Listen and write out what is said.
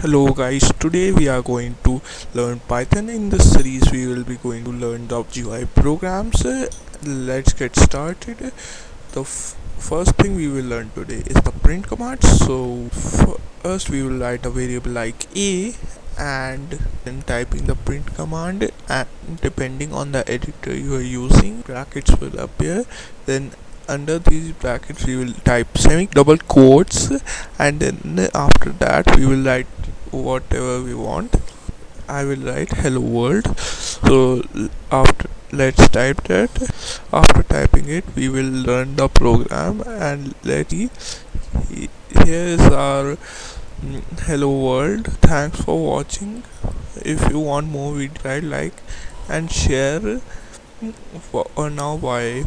Hello guys, today we are going to learn Python. In this series we will be going to learn the GUI programs. Let's get started. The first thing we will learn today is the print command. So first we will write a variable like a and then type in the print command, and depending on the editor you are using, brackets will appear. Then under these brackets we will type semi double quotes, and then after that we will write whatever we want. I will write hello world. So after let's type that. After typing it we will run the program and let's see. Here is our hello world. Thanks for watching. If you want more video, like and share. For now, bye.